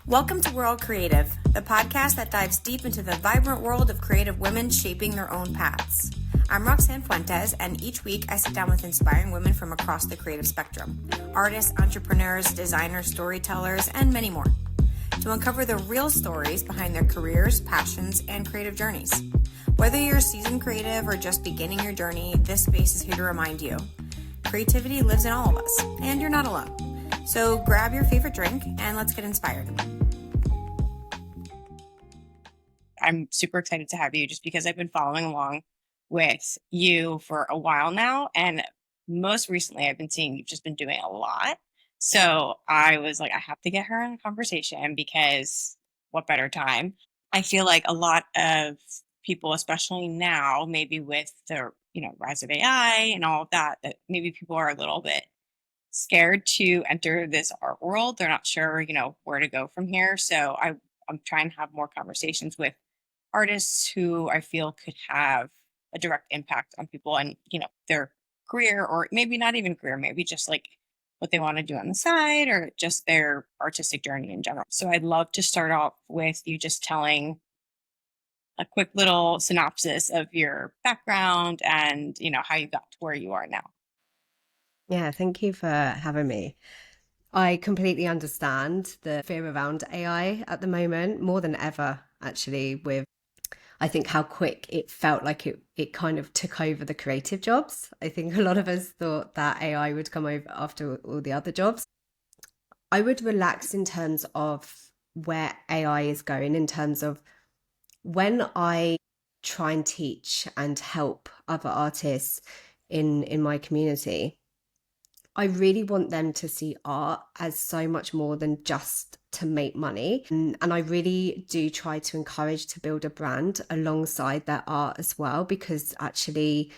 Welcome to We're All Creative, the podcast that dives deep into the vibrant world of creative women shaping their own paths. I'm Roxanne Fuentes, and each week I sit down with inspiring women from across the creative spectrum, artists, entrepreneurs, designers, storytellers, and many more, to uncover the real stories behind their careers, passions, and creative journeys. Whether you're a seasoned creative or just beginning your journey, this space is here to remind you, creativity lives in all of us, and you're not alone. So grab your favorite drink and let's get inspired. I'm super excited to have you just because I've been following along with you for a while now. And most recently, I've been seeing you've just been doing a lot. So I was like, I have to get her in a conversation because what better time? I feel like a lot of people, especially now, maybe with the rise of AI and all of that, that maybe people are a little bit scared to enter this art world. They're not sure, where to go from here. So I'm trying to have more conversations with artists who I feel could have a direct impact on people and, their career, or maybe not even career, maybe just like what they want to do on the side or just their artistic journey in general. So I'd love to start off with you just telling a quick little synopsis of your background and, how you got to where you are now. Yeah, thank you for having me. I completely understand the fear around AI at the moment, more than ever, actually, with I think how quick it felt like it kind of took over the creative jobs. I think a lot of us thought that AI would come over after all the other jobs. I would relax in terms of where AI is going, in terms of when I try and teach and help other artists in my community. I really want them to see art as so much more than just to make money. And I really do try to encourage to build a brand alongside their art as well, because actually,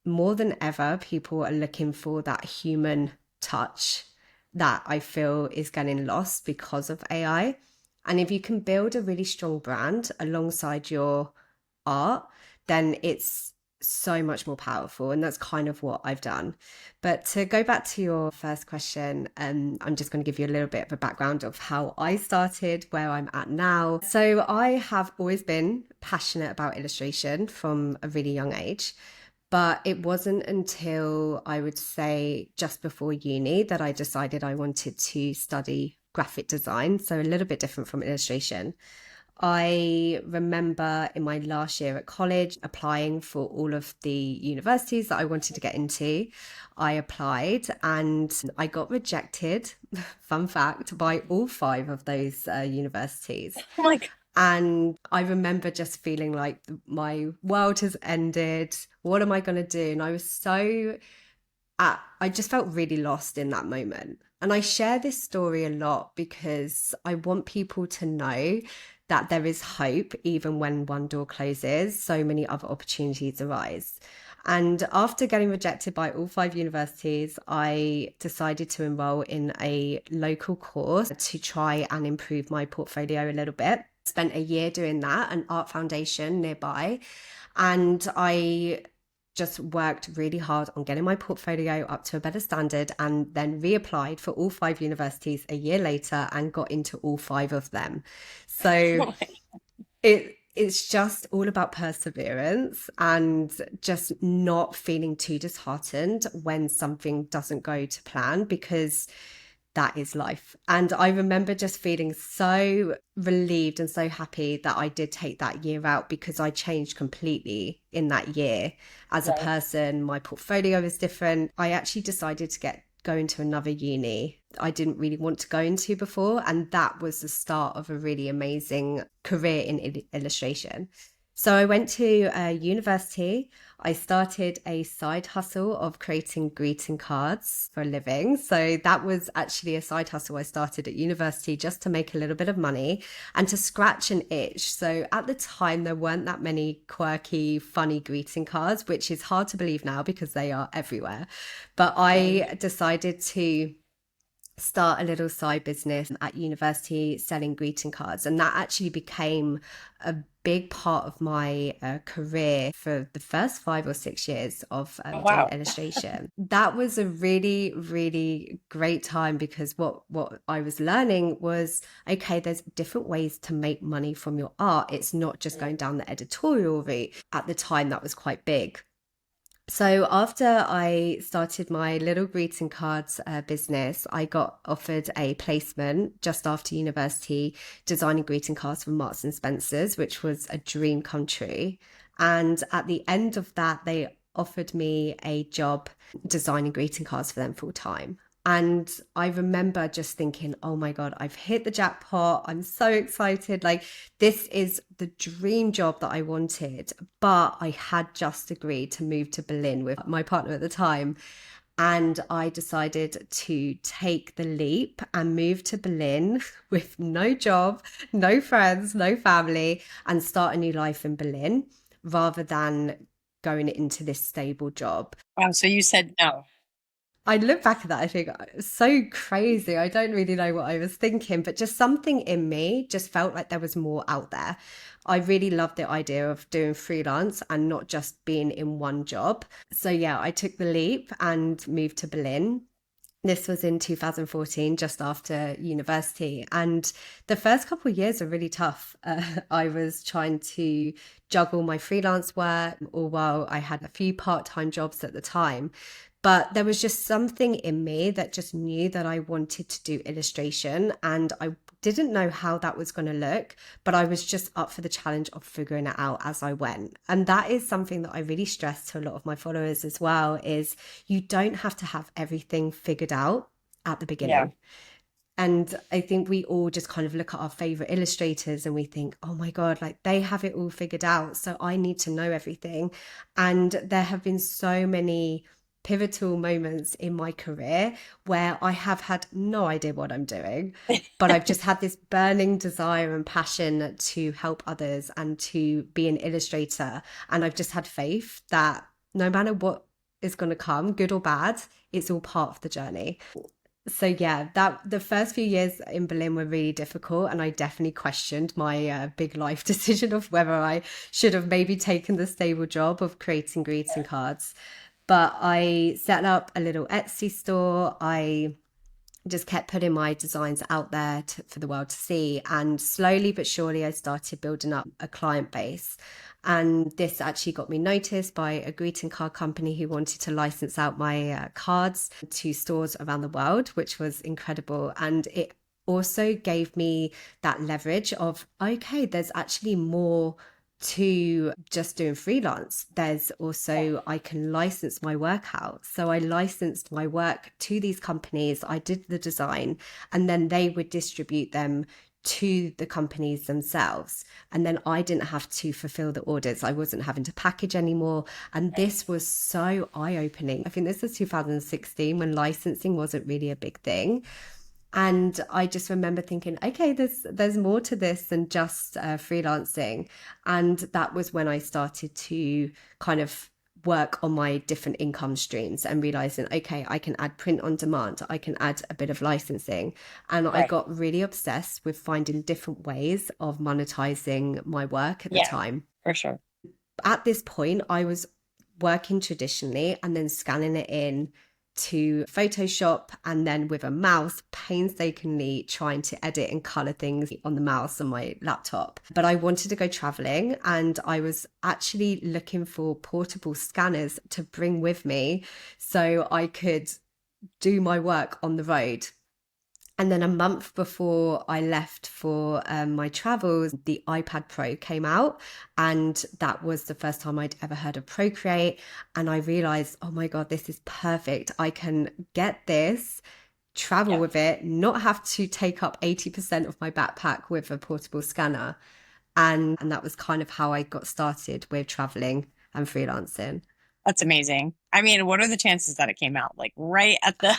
more than ever, people are looking for that human touch that I feel is getting lost because of AI. And if you can build a really strong brand alongside your art, then it's so much more powerful. And that's kind of what I've done. But to go back to your first question, I'm just going to give you a little bit of a background of how I started, where I'm at now. So I have always been passionate about illustration from a really young age. But it wasn't until I would say just before uni that I decided I wanted to study graphic design. So a little bit different from illustration. I remember in my last year at college applying for all of the universities that I wanted to get into. I applied and I got rejected, fun fact, by all 5 of those universities. Oh my God. And I remember just feeling like my world has ended. What am I going to do? And I was I just felt really lost in that moment. And I share this story a lot because I want people to know that there is hope even when one door closes, so many other opportunities arise. And after getting rejected by all 5 universities, I decided to enroll in a local course to try and improve my portfolio a little bit. Spent a year doing that, an art foundation nearby. And I just worked really hard on getting my portfolio up to a better standard, and then reapplied for all 5 universities a year later and got into all 5 of them. So it's just all about perseverance and just not feeling too disheartened when something doesn't go to plan, because that is life. And I remember just feeling so relieved and so happy that I did take that year out, because I changed completely in that year as a person. My portfolio is different. I actually decided to go into another uni I didn't really want to go into before. And that was the start of a really amazing career in illustration. So I went to university. I started a side hustle of creating greeting cards for a living. So that was actually a side hustle I started at university just to make a little bit of money and to scratch an itch. So at the time, there weren't that many quirky, funny greeting cards, which is hard to believe now because they are everywhere. But I decided to start a little side business at university selling greeting cards. And that actually became a big part of my career for the first 5 or 6 years of Oh, doing wow. illustration. That was a really, really great time because what I was learning was, okay, there's different ways to make money from your art. It's not just going down the editorial route. At the time, that was quite big. So after I started my little greeting cards business, I got offered a placement just after university designing greeting cards for Marks and Spencer's, which was a dream come true. And at the end of that, they offered me a job designing greeting cards for them full time. And I remember just thinking, oh my God, I've hit the jackpot. I'm so excited. Like, this is the dream job that I wanted. But I had just agreed to move to Berlin with my partner at the time. And I decided to take the leap and move to Berlin with no job, no friends, no family, and start a new life in Berlin rather than going into this stable job. Wow. So you said no. I look back at that, I think so crazy. I don't really know what I was thinking, but just something in me just felt like there was more out there. I really loved the idea of doing freelance and not just being in one job. So, yeah, I took the leap and moved to Berlin. This was in 2014, just after university. And the first couple of years are really tough. I was trying to juggle my freelance work, or while I had a few part-time jobs at the time. But there was just something in me that just knew that I wanted to do illustration, and I didn't know how that was going to look, but I was just up for the challenge of figuring it out as I went. And that is something that I really stress to a lot of my followers as well, is you don't have to have everything figured out at the Yeah. beginning. And I think we all just kind of look at our favorite illustrators and we think, oh my God, like they have it all figured out. So I need to know everything. And there have been so many pivotal moments in my career where I have had no idea what I'm doing, but I've just had this burning desire and passion to help others and to be an illustrator. And I've just had faith that no matter what is going to come, good or bad, it's all part of the journey. So yeah, that the first few years in Berlin were really difficult, and I definitely questioned my big life decision of whether I should have maybe taken the stable job of creating greeting cards. But I set up a little Etsy store. I just kept putting my designs out there for the world to see. And slowly but surely, I started building up a client base. And this actually got me noticed by a greeting card company who wanted to license out my cards to stores around the world, which was incredible. And it also gave me that leverage of, okay, there's actually more to just doing freelance. There's also, I can license my work out. So I licensed my work to these companies. I did the design, and then they would distribute them to the companies themselves. And then I didn't have to fulfill the orders. I wasn't having to package anymore. And this was so eye-opening. I think this was 2016 when licensing wasn't really a big thing. And I just remember thinking, okay, there's more to this than just freelancing. And that was when I started to kind of work on my different income streams and realizing, okay, I can add print on demand, I can add a bit of licensing. And I Right. got really obsessed with finding different ways of monetizing my work at the Yeah, time. for sure. At this point, I was working traditionally and then scanning it in to Photoshop, and then with a mouse painstakingly trying to edit and color things on the mouse on my laptop. But I wanted to go traveling, and I was actually looking for portable scanners to bring with me so I could do my work on the road. And then a month before I left for my travels, the iPad Pro came out. And that was the first time I'd ever heard of Procreate. And I realized, oh my God, this is perfect. I can get this, travel Yeah. with it, not have to take up 80% of my backpack with a portable scanner. And that was kind of how I got started with traveling and freelancing. That's amazing. I mean, what are the chances that it came out like right at the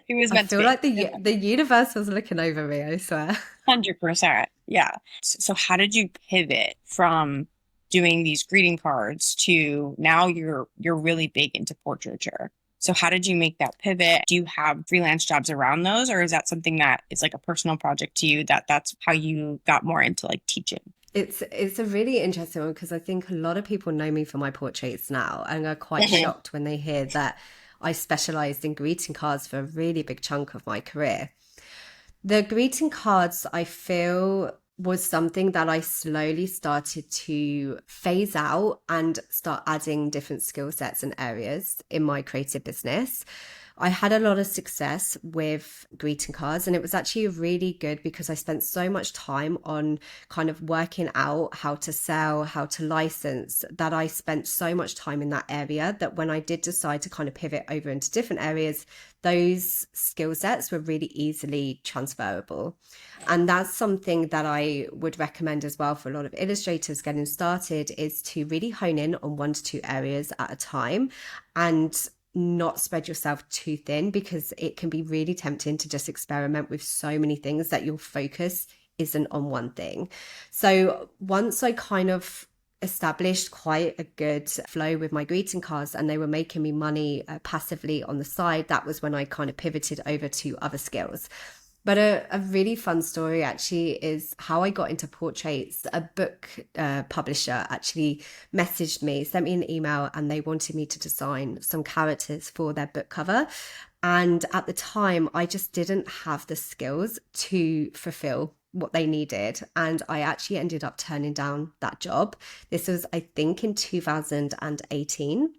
it was I meant to feel be? like the universe was looking over me, I swear. 100%. Yeah. So how did you pivot from doing these greeting cards to now you're really big into portraiture? So how did you make that pivot? Do you have freelance jobs around those, or is that something that is like a personal project to you, that's how you got more into like teaching? It's a really interesting one because I think a lot of people know me for my portraits now and are quite Mhm. shocked when they hear that I specialized in greeting cards for a really big chunk of my career. The greeting cards, I feel, was something that I slowly started to phase out and start adding different skill sets and areas in my creative business. I had a lot of success with greeting cards, and it was actually really good because I spent so much time on kind of working out how to sell, how to license, that I spent so much time in that area that when I did decide to kind of pivot over into different areas, those skill sets were really easily transferable. And that's something that I would recommend as well for a lot of illustrators getting started, is to really hone in on 1 to 2 areas at a time and not spread yourself too thin, because it can be really tempting to just experiment with so many things that your focus isn't on one thing. So once I kind of established quite a good flow with my greeting cards and they were making me money passively on the side, that was when I kind of pivoted over to other skills. But a really fun story actually is how I got into portraits. A book publisher actually messaged me, sent me an email, and they wanted me to design some characters for their book cover. And at the time, I just didn't have the skills to fulfill what they needed. And I actually ended up turning down that job. This was, I think, in 2018.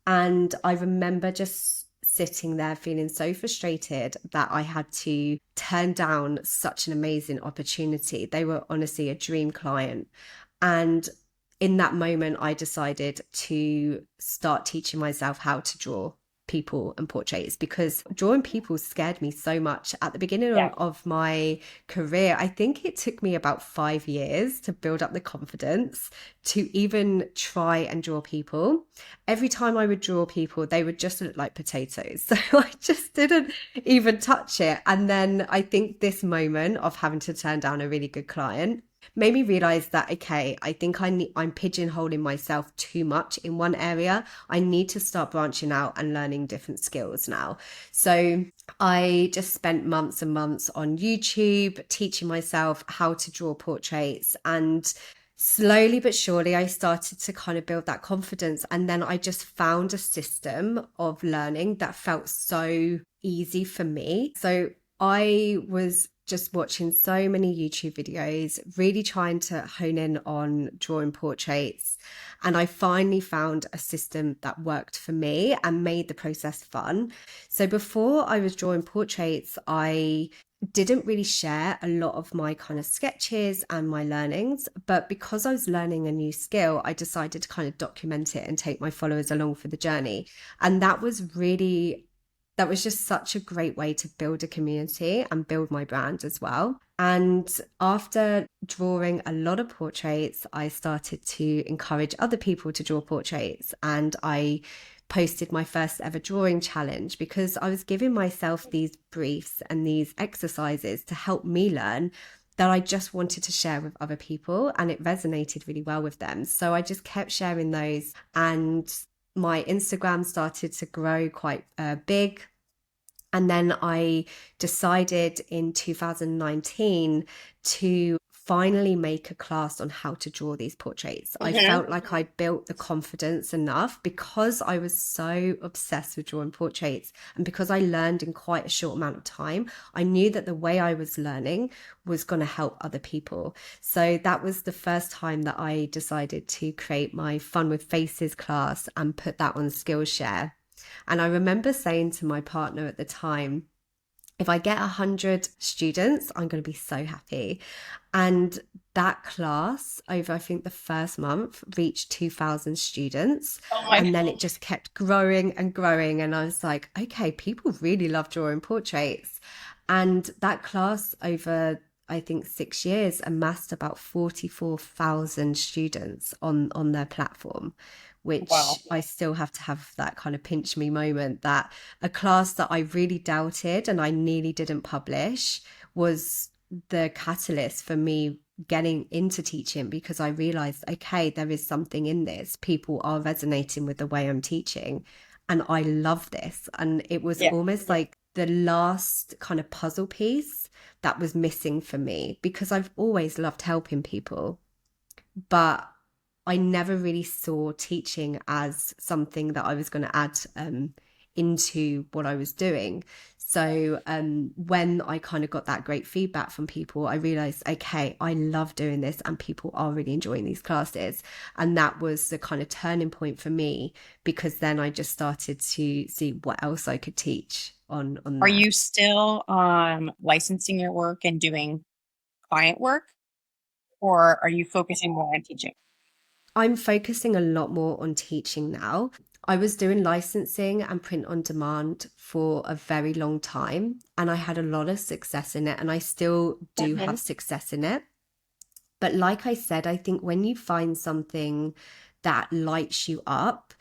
And I remember just sitting there feeling so frustrated that I had to turn down such an amazing opportunity. They were honestly a dream client. And in that moment, I decided to start teaching myself how to draw people and portraits, because drawing people scared me so much at the beginning Yeah. of my career. I think it took me about 5 years to build up the confidence to even try and draw people. Every time I would draw people, they would just look like potatoes. So I just didn't even touch it. And then I think this moment of having to turn down a really good client made me realize that, okay, I think I'm pigeonholing myself too much in one area. I need to start branching out and learning different skills now. So I just spent months and months on YouTube teaching myself how to draw portraits, and slowly but surely I started to kind of build that confidence. And then I just found a system of learning that felt so easy for me. So I was just watching so many YouTube videos, really trying to hone in on drawing portraits. And I finally found a system that worked for me and made the process fun. So before I was drawing portraits, I didn't really share a lot of my kind of sketches and my learnings, but because I was learning a new skill, I decided to kind of document it and take my followers along for the journey. And that was just such a great way to build a community and build my brand as well. And after drawing a lot of portraits, I started to encourage other people to draw portraits. And I posted my first ever drawing challenge because I was giving myself these briefs and these exercises to help me learn, that I just wanted to share with other people, and it resonated really well with them. So I just kept sharing those, and my Instagram started to grow quite big. And then I decided in 2019 to finally make a class on how to draw these portraits. I felt like I built the confidence enough because I was so obsessed with drawing portraits, and because I learned in quite a short amount of time, I knew that the way I was learning was going to help other people. So that was the first time that I decided to create my Fun with Faces class and put that on Skillshare. And I remember saying to my partner at the time, if I get 100 students, I'm going to be so happy. And that class, over I think the first month, reached 2,000 students. Oh my And then God. it just kept growing and growing. And I was like, okay, people really love drawing portraits. And that class, over I think 6 years, amassed about 44,000 students on their platform, which Wow. I still have to have that kind of pinch me moment, that a class that I really doubted and I nearly didn't publish was the catalyst for me getting into teaching, because I realized, okay, there is something in this. People are resonating with the way I'm teaching. and I love this. And it was Yeah. almost like the last kind of puzzle piece that was missing for me, because I've always loved helping people, but I never really saw teaching as something that I was going to add into what I was doing. So when I kind of got that great feedback from people, I realized, okay, I love doing this and people are really enjoying these classes. And that was the kind of turning point for me, because then I just started to see what else I could teach on Are that. you still licensing your work and doing client work, or are you focusing more on teaching? I'm focusing a lot more on teaching now. I was doing licensing and print on demand for a very long time, and I had a lot of success in it, and I still do have success in it. But like I said, I think when you find something that lights you up,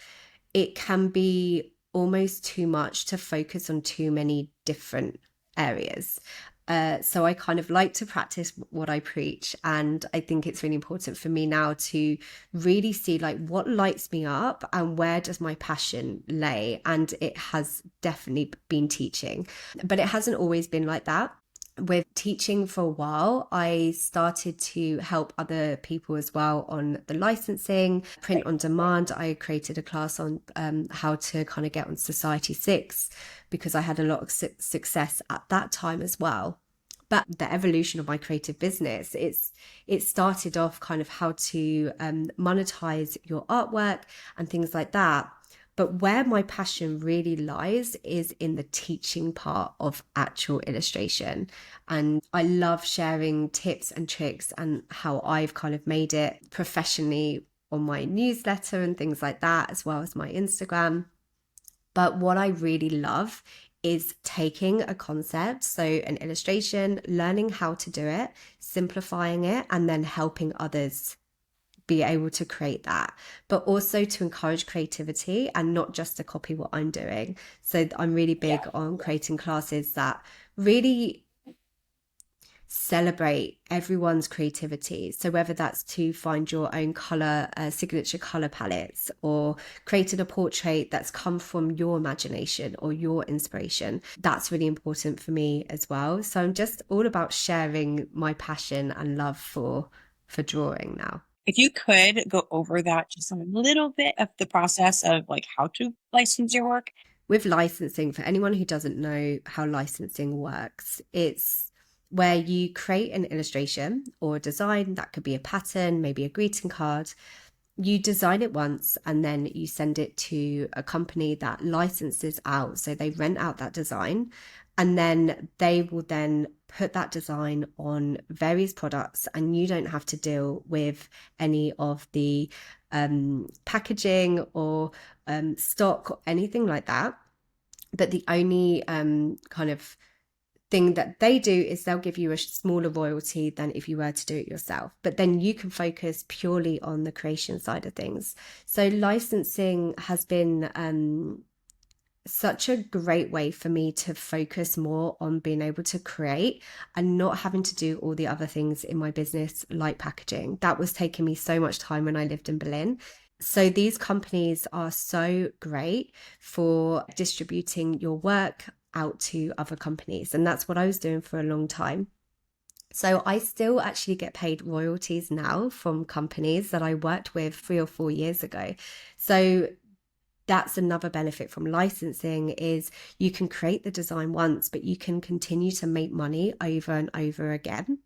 it can be almost too much to focus on too many different areas. So I kind of like to practice what I preach. And I think it's really important for me now to really see like what lights me up and where does my passion lay. And it has definitely been teaching, but it hasn't always been like that. With teaching for a while, I started to help other people as well on the licensing, print on demand. I created a class on how to kind of get on Society 6, because I had a lot of success at that time as well. But the evolution of my creative business, it started off kind of how to monetize your artwork and things like that. But where my passion really lies is in the teaching part of actual illustration. And I love sharing tips and tricks and how I've kind of made it professionally on my newsletter and things like that, as well as my Instagram. But what I really love is taking a concept, so an illustration, learning how to do it, simplifying it, and then helping others be able to create that, but also to encourage creativity and not just to copy what I'm doing. So I'm really big on creating classes that really celebrate everyone's creativity. So whether that's to find your own color, signature color palettes, or creating a portrait that's come from your imagination or your inspiration, that's really important for me as well. So I'm just all about sharing my passion and love for drawing now. If you could go over that, just a little bit of the process of like how to license your work. With licensing, for anyone who doesn't know how licensing works, it's where you create an illustration or a design. That could be a pattern, maybe a greeting card. You design it once and then you send it to a company that licenses out. So they rent out that design, and then they will then put that design on various products, and you don't have to deal with any of the packaging or stock or anything like that. But the only kind of thing that they do is they'll give you a smaller royalty than if you were to do it yourself. But then you can focus purely on the creation side of things. So licensing has been such a great way for me to focus more on being able to create and not having to do all the other things in my business, like packaging. That was taking me so much time when I lived in Berlin. So these companies are so great for distributing your work out to other companies. And that's what I was doing for a long time. So I still actually get paid royalties now from companies that I worked with 3 or 4 years ago. So that's another benefit from licensing, is you can create the design once, but you can continue to make money over and over again.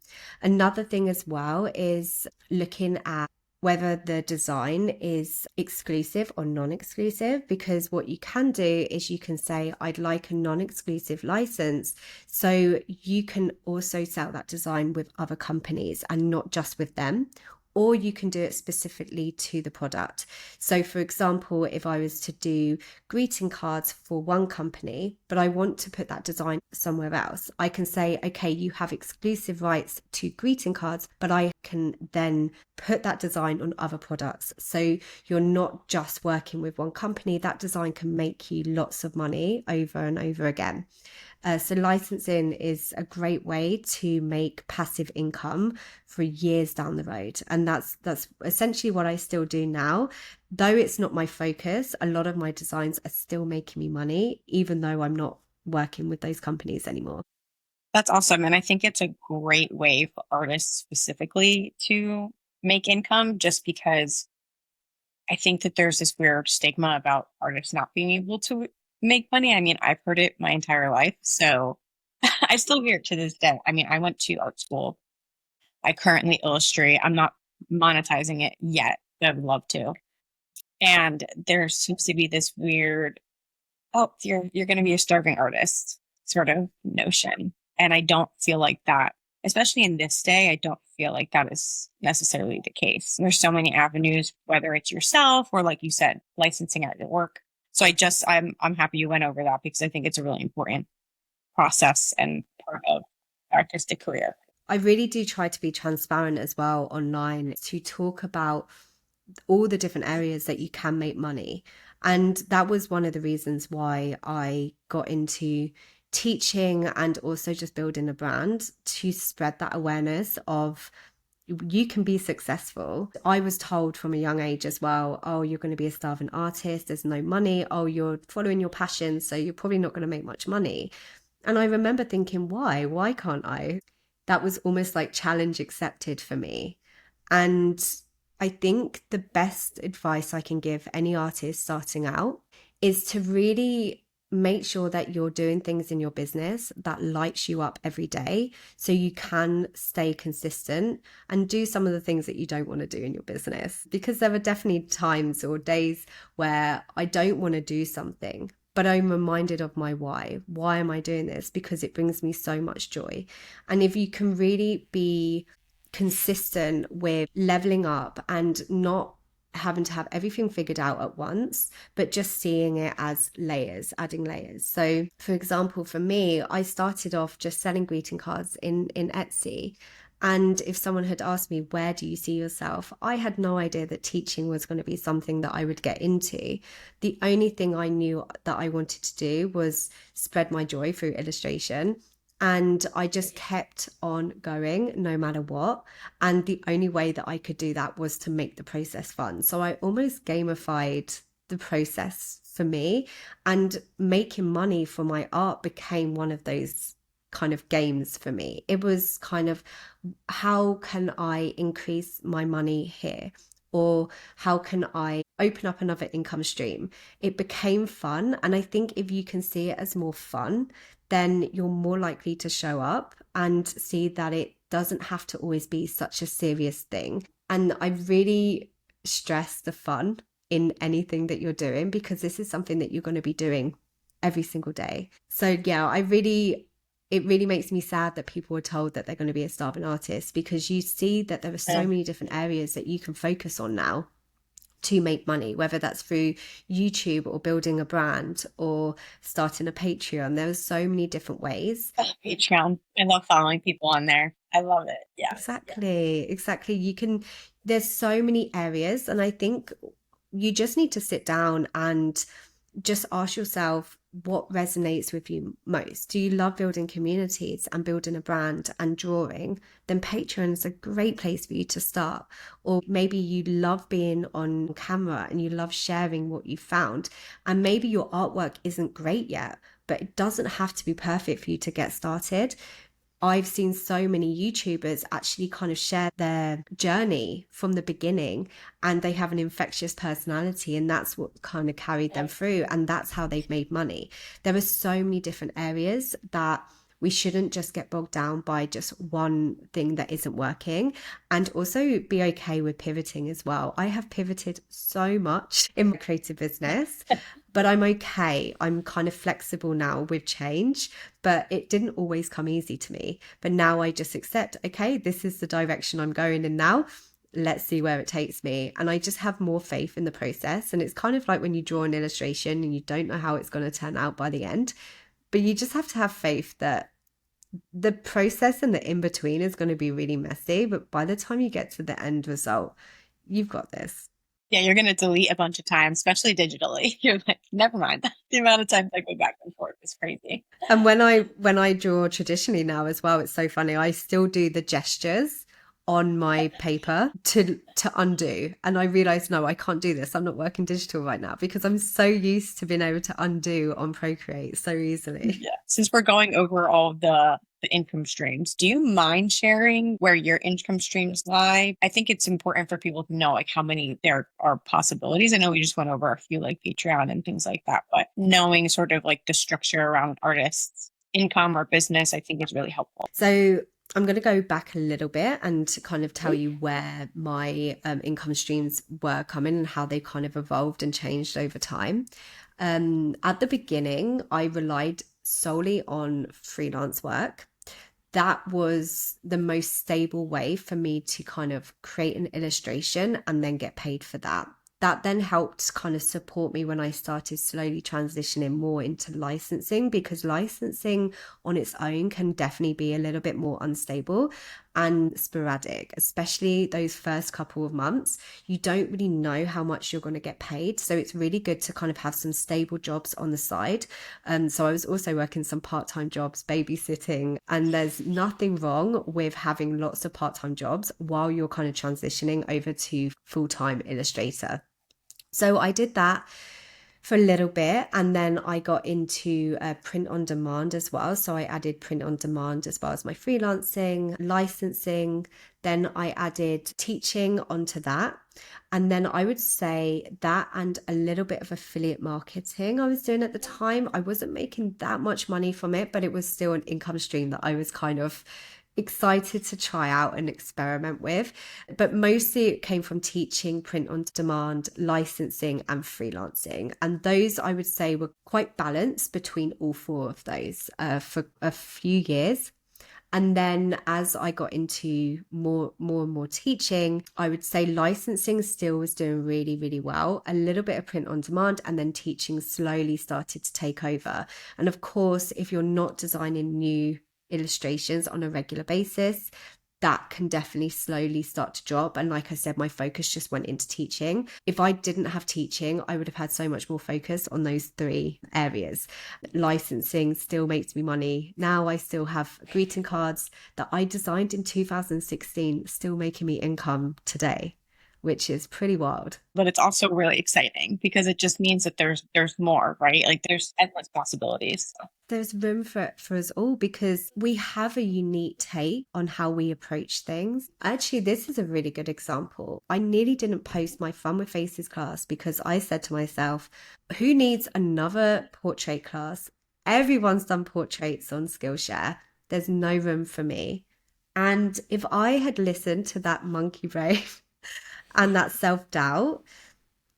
Another thing as well is looking at whether the design is exclusive or non-exclusive, because what you can do is you can say, I'd like a non-exclusive license. So you can also sell that design with other companies and not just with them. Or you can do it specifically to the product. So for example, if I was to do greeting cards for one company, but I want to put that design somewhere else, I can say, okay, you have exclusive rights to greeting cards, but I can then put that design on other products. So you're not just working with one company. That design can make you lots of money over and over again. So licensing is a great way to make passive income for years down the road. And that's essentially what I still do now. Though it's not my focus, a lot of my designs are still making me money, even though I'm not working with those companies anymore. That's awesome. And I think it's a great way for artists specifically to make income, just because I think that there's this weird stigma about artists not being able to make money. I mean, I've heard it my entire life. So I still hear it to this day. I mean, I went to art school. I currently illustrate. I'm not monetizing it yet, but I would love to. And there seems to be this weird, oh, you're going to be a starving artist sort of notion. And I don't feel like that, especially in this day, I don't feel like that is necessarily the case. There's so many avenues, whether it's yourself or, like you said, licensing out your work. So I'm happy you went over that, because I think it's a really important process and part of artistic career. I really do try to be transparent as well online to talk about all the different areas that you can make money. And that was one of the reasons why I got into teaching and also just building a brand, to spread that awareness of you can be successful. I was told from a young age as well, oh, you're going to be a starving artist, there's no money, oh, you're following your passion, so you're probably not going to make much money. And I remember thinking, why can't I? That was almost like challenge accepted for me. And I think the best advice I can give any artist starting out is to really make sure that you're doing things in your business that lights you up every day, so you can stay consistent and do some of the things that you don't want to do in your business. Because there are definitely times or days where I don't want to do something, but I'm reminded of my why. Why am I doing this? Because it brings me so much joy. And if you can really be consistent with leveling up and not having to have everything figured out at once, but just seeing it as layers, adding layers. So for example, for me, I started off just selling greeting cards in Etsy. And if someone had asked me, where do you see yourself? I had no idea that teaching was going to be something that I would get into. The only thing I knew that I wanted to do was spread my joy through illustration. And I just kept on going no matter what. And the only way that I could do that was to make the process fun. So I almost gamified the process for me, and making money for my art became one of those kind of games for me. It was kind of, how can I increase my money here? Or how can I open up another income stream? It became fun. And I think if you can see it as more fun, then you're more likely to show up and see that it doesn't have to always be such a serious thing. And I really stress the fun in anything that you're doing, because this is something that you're going to be doing every single day. So yeah, it really makes me sad that people are told that they're going to be a starving artist, because you see that there are so many different areas that you can focus on now to make money, whether that's through YouTube or building a brand or starting a Patreon. There are so many different ways. Oh, Patreon. I love following people on there. I love it. Yeah. Exactly. There's so many areas. And I think you just need to sit down and just ask yourself what resonates with you most. Do you love building communities and building a brand and drawing? Then Patreon is a great place for you to start. Or maybe you love being on camera and you love sharing what you found. And maybe your artwork isn't great yet, but it doesn't have to be perfect for you to get started. I've seen so many YouTubers actually kind of share their journey from the beginning, and they have an infectious personality, and that's what kind of carried them through, and that's how they've made money. There are so many different areas that we shouldn't just get bogged down by just one thing that isn't working, and also be okay with pivoting as well. I have pivoted so much in my creative business, but I'm okay. I'm kind of flexible now with change, but it didn't always come easy to me. But now I just accept, okay, this is the direction I'm going in now. Let's see where it takes me. And I just have more faith in the process. And it's kind of like when you draw an illustration and you don't know how it's going to turn out by the end, but you just have to have faith that the process and the in-between is going to be really messy. But by the time you get to the end result, you've got this. Yeah, you're going to delete a bunch of times, especially digitally. You're like, never mind. The amount of times I go back and forth is crazy. And when I draw traditionally now as well, it's so funny. I still do the gestures on my paper to undo. And I realize, no, I can't do this. I'm not working digital right now because I'm so used to being able to undo on Procreate so easily. Yeah. Since we're going over all the income streams, do you mind sharing where your income streams lie? I think it's important for people to know like how many there are possibilities. I know we just went over a few like Patreon and things like that, but knowing sort of like the structure around artists' income or business, I think is really helpful. So I'm going to go back a little bit and kind of tell you where my income streams were coming and how they kind of evolved and changed over time. At the beginning, I relied solely on freelance work. That was the most stable way for me to kind of create an illustration and then get paid for that. That then helped kind of support me when I started slowly transitioning more into licensing, because licensing on its own can definitely be a little bit more unstable and sporadic, especially those first couple of months. You don't really know how much you're going to get paid. So it's really good to kind of have some stable jobs on the side. So I was also working some part-time jobs, babysitting, and there's nothing wrong with having lots of part-time jobs while you're kind of transitioning over to full-time illustrator. So I did that for a little bit, and then I got into print on demand as well. So I added print on demand as well as my freelancing, licensing. Then I added teaching onto that. And then I would say that and a little bit of affiliate marketing I was doing at the time. I wasn't making that much money from it, but it was still an income stream that I was kind of excited to try out and experiment with. But mostly it came from teaching, print on demand, licensing, and freelancing. And those I would say were quite balanced between all four of those for a few years. And then as I got into more and more teaching, I would say licensing still was doing really, really well. A little bit of print on demand, and then teaching slowly started to take over. And of course, if you're not designing new illustrations on a regular basis, that can definitely slowly start to drop. And like I said, my focus just went into teaching. If I didn't have teaching, I would have had so much more focus on those three areas. Licensing still makes me money. Now I still have greeting cards that I designed in 2016, still making me income today, which is pretty wild. But it's also really exciting because it just means that there's more, right? Like there's endless possibilities. There's room for us all because we have a unique take on how we approach things. Actually, this is a really good example. I nearly didn't post my Fun with Faces class because I said to myself, who needs another portrait class? Everyone's done portraits on Skillshare. There's no room for me. And if I had listened to that monkey brain and that self-doubt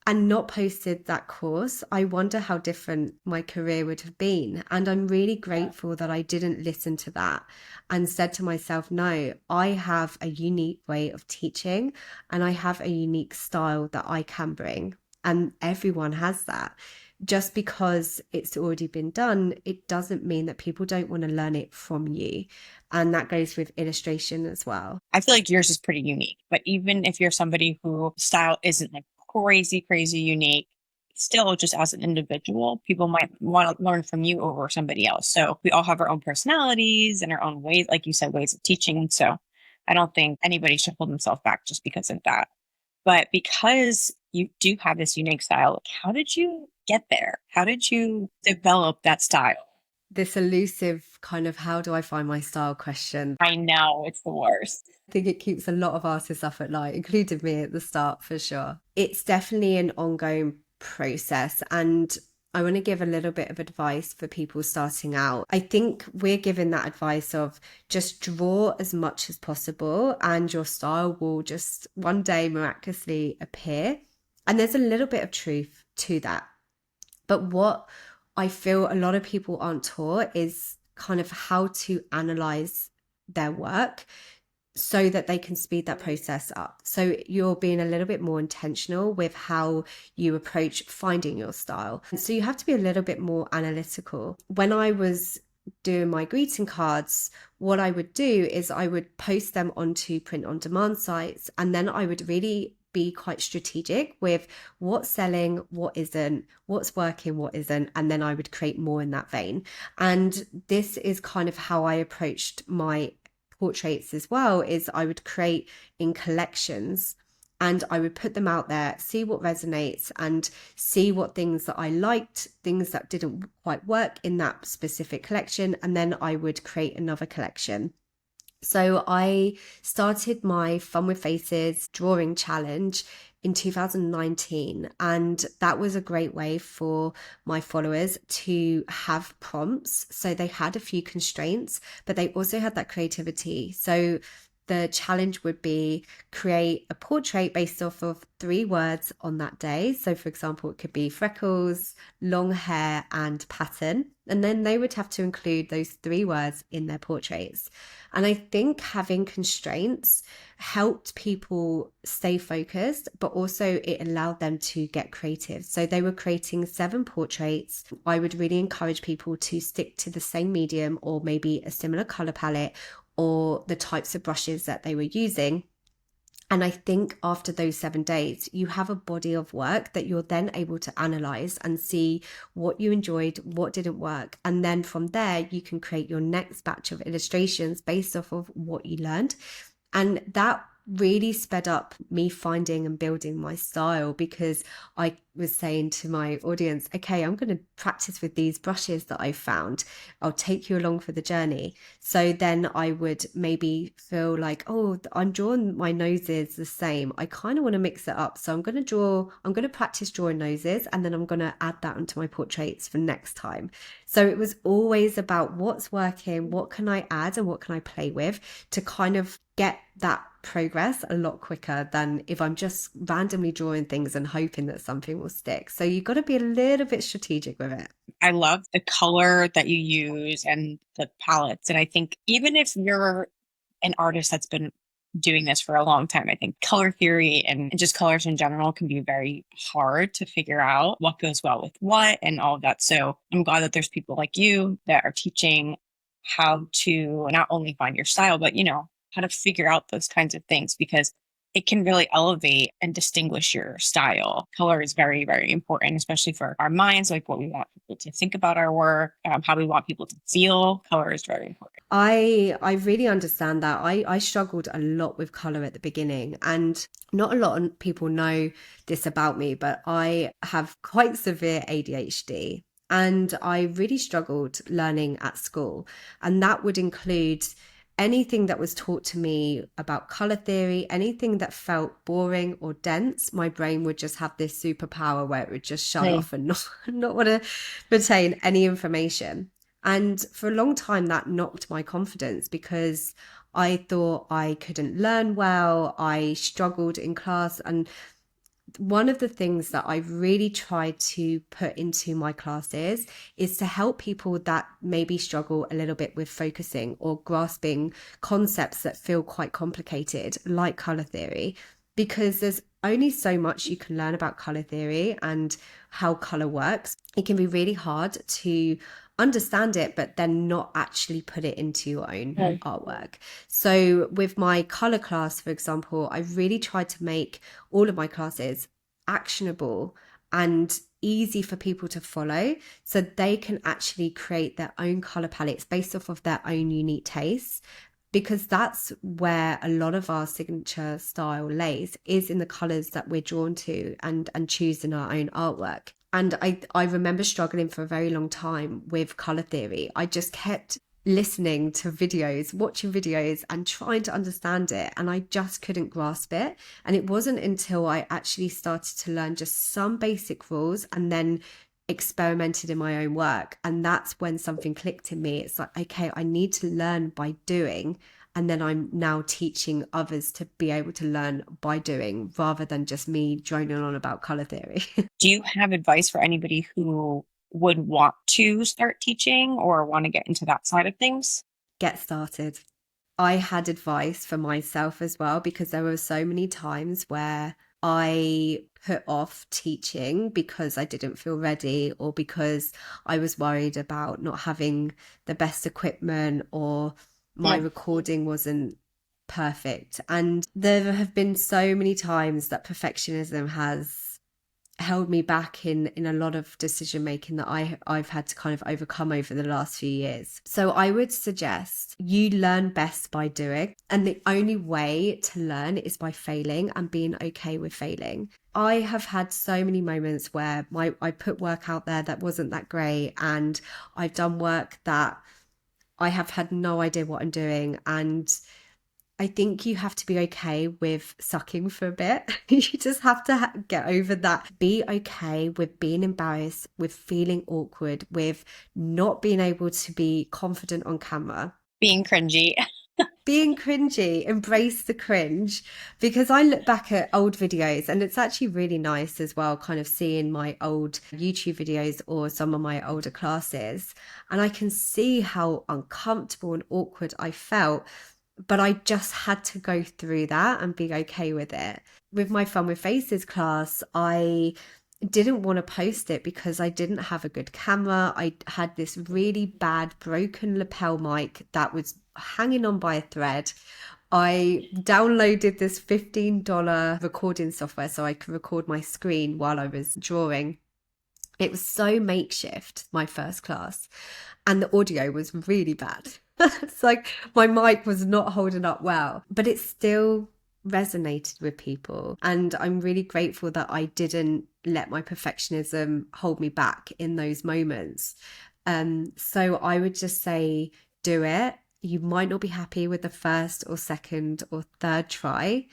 and not posted that course, I wonder how different my career would have been. And I'm really grateful that I didn't listen to that and said to myself, no, I have a unique way of teaching and I have a unique style that I can bring. And everyone has that. Just because it's already been done, it doesn't mean that people don't want to learn it from you. And that goes with illustration as well. I feel like yours is pretty unique, but even if you're somebody who style isn't like crazy unique, still just as an individual, people might want to learn from you over somebody else. So we all have our own personalities and our own ways, like you said, ways of teaching. So I don't think anybody should hold themselves back just because of that. But because you do have this unique style, like, how did you get there? How did you develop that style? This elusive kind of how do I find my style question. I know, it's the worst. I think it keeps a lot of artists up at night, including me at the start for sure. It's definitely an ongoing process, and I want to give a little bit of advice for people starting out. I think we're giving that advice of just draw as much as possible and your style will just one day miraculously appear. And there's a little bit of truth to that. But what I feel a lot of people aren't taught is kind of how to analyze their work so that they can speed that process up. So you're being a little bit more intentional with how you approach finding your style. So you have to be a little bit more analytical. When I was doing my greeting cards, what I would do is I would post them onto print on demand sites, and then I would really be quite strategic with what's selling, what isn't, what's working, what isn't, and then I would create more in that vein. And this is kind of how I approached my portraits as well, is I would create in collections and I would put them out there, see what resonates and see what things that I liked, things that didn't quite work in that specific collection, and then I would create another collection. So I started my Fun with Faces drawing challenge in 2019, and that was a great way for my followers to have prompts. So they had a few constraints, but they also had that creativity. So the challenge would be create a portrait based off of 3 words on that day. So for example, it could be freckles, long hair, and pattern. And then they would have to include those 3 words in their portraits. And I think having constraints helped people stay focused, but also it allowed them to get creative. So they were creating 7 portraits. I would really encourage people to stick to the same medium or maybe a similar color palette or the types of brushes that they were using. And I think after those 7 days, you have a body of work that you're then able to analyze and see what you enjoyed, what didn't work. And then from there, you can create your next batch of illustrations based off of what you learned. And that really sped up me finding and building my style, because I was saying to my audience, okay, I'm going to practice with these brushes that I found. I'll take you along for the journey. So then I would maybe feel like, oh, I'm drawing my noses the same. I kind of want to mix it up. So I'm going to practice drawing noses, and then I'm going to add that into my portraits for next time. So it was always about what's working, what can I add and what can I play with to kind of get that progress a lot quicker than if I'm just randomly drawing things and hoping that something will stick. So you've got to be a little bit strategic with it. I love the color that you use and the palettes. And I think even if you're an artist that's been doing this for a long time, I think color theory and just colors in general can be very hard to figure out what goes well with what and all of that. So I'm glad that there's people like you that are teaching how to not only find your style, but, how to figure out those kinds of things, because it can really elevate and distinguish your style. Color is very, very important, especially for our minds, like what we want people to think about our work, how we want people to feel. Color is very important. I really understand that. I struggled a lot with color at the beginning, and not a lot of people know this about me, but I have quite severe ADHD, and I really struggled learning at school. And that would include anything that was taught to me about color theory, anything that felt boring or dense. My brain would just have this superpower where it would just shut off and not want to retain any information. And for a long time, that knocked my confidence, because I thought I couldn't learn well. I struggled in class. And one of the things that I've really tried to put into my classes is to help people that maybe struggle a little bit with focusing or grasping concepts that feel quite complicated, like color theory, because there's only so much you can learn about color theory and how color works. It can be really hard to understand it, but then not actually put it into your own artwork. So with my color class, for example, I really tried to make all of my classes actionable and easy for people to follow, so they can actually create their own color palettes based off of their own unique tastes, because that's where a lot of our signature style lays, is in the colors that we're drawn to and choose in our own artwork. And I remember struggling for a very long time with color theory. I just kept listening to videos, watching videos and trying to understand it. And I just couldn't grasp it. And it wasn't until I actually started to learn just some basic rules and then experimented in my own work. And that's when something clicked in me. It's like, okay, I need to learn by doing. And then I'm now teaching others to be able to learn by doing, rather than just me droning on about color theory. Do you have advice for anybody who would want to start teaching or want to get into that side of things? Get started. I had advice for myself as well, because there were so many times where I put off teaching because I didn't feel ready, or because I was worried about not having the best equipment, or my recording wasn't perfect. And there have been so many times that perfectionism has held me back in a lot of decision making that I've had to kind of overcome over the last few years. So I would suggest you learn best by doing, and the only way to learn is by failing and being okay with failing. I have had so many moments where I put work out there that wasn't that great, and I've done work that I have had no idea what I'm doing, and I think you have to be okay with sucking for a bit. You just have to get over that. Be okay with being embarrassed, with feeling awkward, with not being able to be confident on camera. Being cringy. Being cringy, embrace the cringe, because I look back at old videos and it's actually really nice as well, kind of seeing my old YouTube videos or some of my older classes, and I can see how uncomfortable and awkward I felt. But I just had to go through that and be okay with it. With my Fun with Faces class, I didn't want to post it because I didn't have a good camera. I had this really bad broken lapel mic that was hanging on by a thread. I downloaded this $15 recording software so I could record my screen while I was drawing. It was so makeshift, my first class, and the audio was really bad. It's like my mic was not holding up well, but it still resonated with people. And I'm really grateful that I didn't let my perfectionism hold me back in those moments. So I would just say, do it. You might not be happy with the first or second or third try,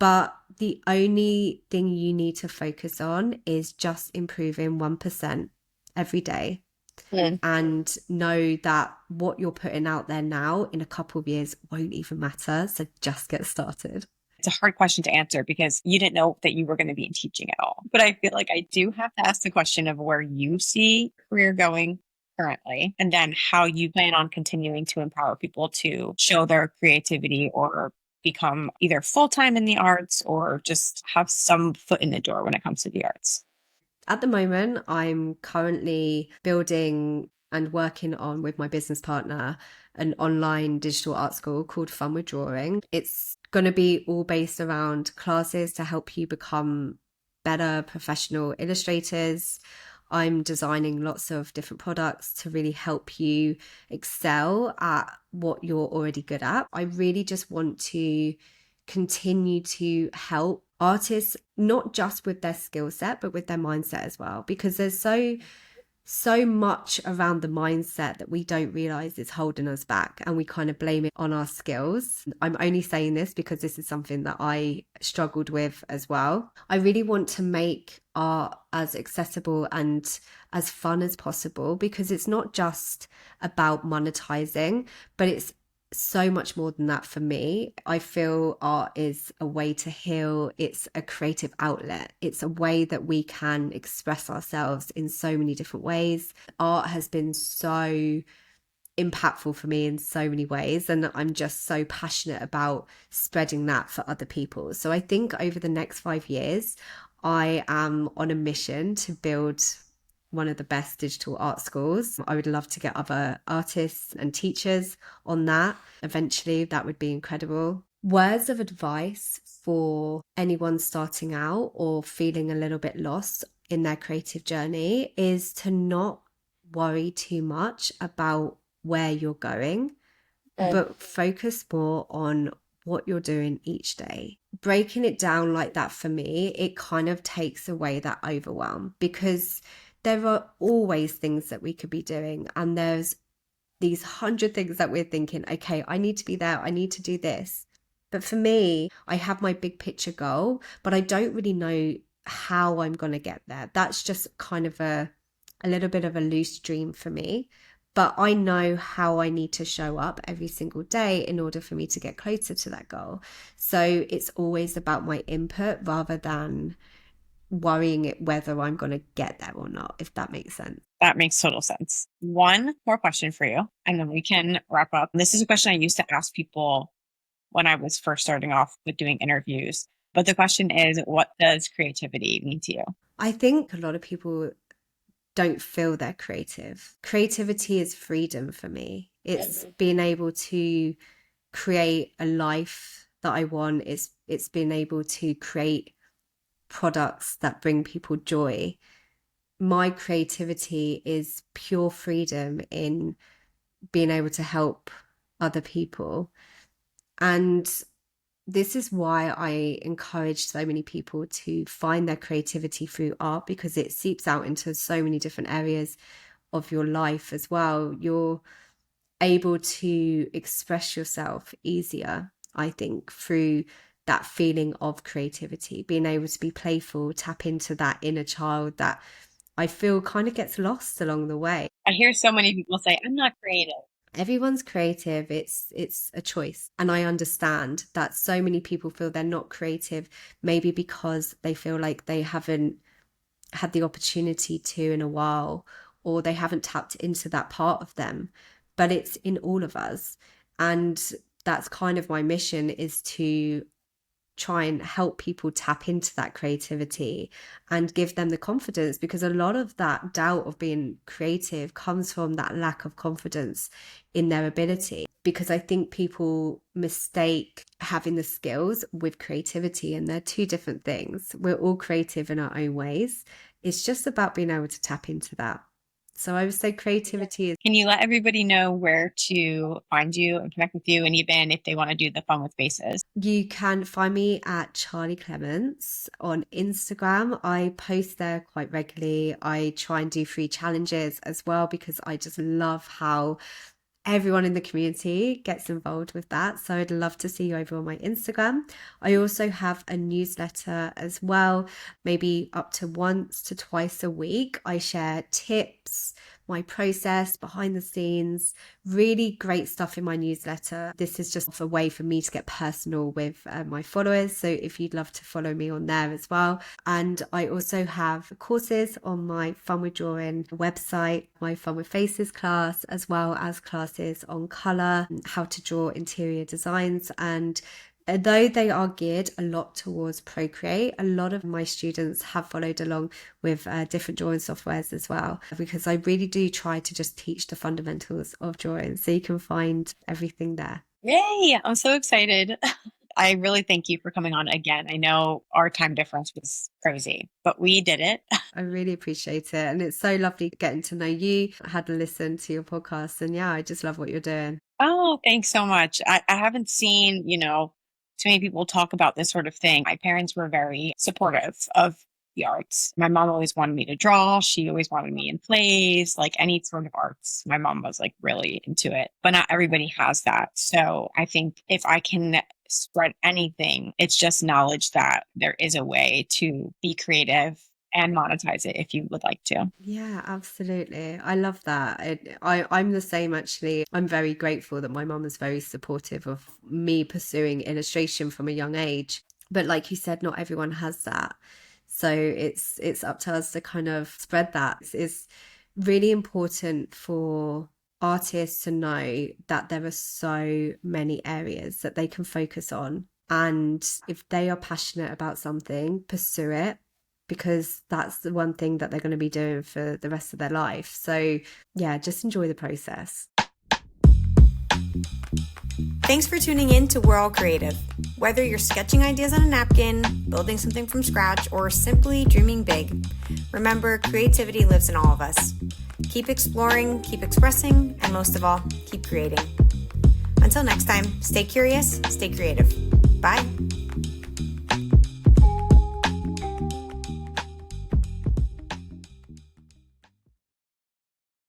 but the only thing you need to focus on is just improving 1% every day. And know that what you're putting out there now in a couple of years won't even matter. So just get started. It's a hard question to answer because you didn't know that you were going to be in teaching at all. But I feel like I do have to ask the question of where you see career going currently, and then how you plan on continuing to empower people to show their creativity or become either full-time in the arts or just have some foot in the door when it comes to the arts. At the moment, I'm currently building and working on, with my business partner, an online digital art school called Fun with Drawing. It's going to be all based around classes to help you become better professional illustrators. I'm designing lots of different products to really help you excel at what you're already good at. I really just want to continue to help artists, not just with their skill set, but with their mindset as well, because there's so much around the mindset that we don't realize is holding us back, and we kind of blame it on our skills. I'm only saying this because this is something that I struggled with as well. I really want to make art as accessible and as fun as possible, because it's not just about monetizing, but it's so much more than that for me. I feel art is a way to heal. It's a creative outlet. It's a way that we can express ourselves in so many different ways. Art has been so impactful for me in so many ways, and I'm just so passionate about spreading that for other people. So I think over the next 5 years, I am on a mission to build one of the best digital art schools. I would love to get other artists and teachers on that. Eventually, that would be incredible. Words of advice for anyone starting out or feeling a little bit lost in their creative journey is to not worry too much about where you're going, but focus more on what you're doing each day. Breaking it down like that, for me, it kind of takes away that overwhelm, because there are always things that we could be doing, and there's these 100 things that we're thinking, okay, I need to be there, I need to do this. But for me, I have my big picture goal, but I don't really know how I'm going to get there. That's just kind of a little bit of a loose dream for me. But I know how I need to show up every single day in order for me to get closer to that goal. So it's always about my input rather than worrying it whether I'm going to get there or not, if that makes sense. That makes total sense. One more question for you, and then we can wrap up. This is a question I used to ask people when I was first starting off with doing interviews. But the question is, what does creativity mean to you? I think a lot of people don't feel they're creative. Creativity is freedom for me. It's being able to create a life that I want. It's been able to create products that bring people joy. My creativity is pure freedom in being able to help other people. And this is why I encourage so many people to find their creativity through art, because it seeps out into so many different areas of your life as well. You're able to express yourself easier, I think, through that feeling of creativity, being able to be playful, tap into that inner child that I feel kind of gets lost along the way. I hear so many people say, I'm not creative. Everyone's creative. It's a choice. And I understand that so many people feel they're not creative, maybe because they feel like they haven't had the opportunity to in a while, or they haven't tapped into that part of them. But it's in all of us. And that's kind of my mission, is to try and help people tap into that creativity and give them the confidence, because a lot of that doubt of being creative comes from that lack of confidence in their ability. Because I think people mistake having the skills with creativity, and they're two different things. We're all creative in our own ways. It's just about being able to tap into that. So I would say creativity is... Can you let everybody know where to find you and connect with you, and even if they want to do the Fun with Faces? You can find me at Charly Clements on Instagram. I post there quite regularly. I try and do free challenges as well, because I just love how everyone in the community gets involved with that. So I'd love to see you over on my Instagram. I also have a newsletter as well, maybe up to once to twice a week. I share tips, my process, behind the scenes, really great stuff in my newsletter. This is just a way for me to get personal with my followers. So if you'd love to follow me on there as well. And I also have courses on my Fun with Drawing website, my Fun with Faces class, as well as classes on colour, how to draw interior designs. And though they are geared a lot towards Procreate, a lot of my students have followed along with different drawing softwares as well, because I really do try to just teach the fundamentals of drawing. So you can find everything there. Yay! I'm so excited. I really thank you for coming on again. I know our time difference was crazy, but we did it. I really appreciate it. And it's so lovely getting to know you. I had to listen to your podcast, and yeah, I just love what you're doing. Oh, thanks so much. I haven't seen, too many people talk about this sort of thing. My parents were very supportive of the arts. My mom always wanted me to draw. She always wanted me in plays, like any sort of arts. My mom was like really into it, but not everybody has that. So I think if I can spread anything, it's just knowledge that there is a way to be creative and monetize it if you would like to. Yeah, absolutely. I love that. I'm the same, actually. I'm very grateful that my mum is very supportive of me pursuing illustration from a young age. But like you said, not everyone has that. So it's up to us to kind of spread that. It's really important for artists to know that there are so many areas that they can focus on. And if they are passionate about something, pursue it, because that's the one thing that they're going to be doing for the rest of their life. So yeah, just enjoy the process. Thanks for tuning in to We're All Creative. Whether you're sketching ideas on a napkin, building something from scratch, or simply dreaming big, remember, creativity lives in all of us. Keep exploring, keep expressing, and most of all, keep creating. Until next time, stay curious, stay creative. Bye.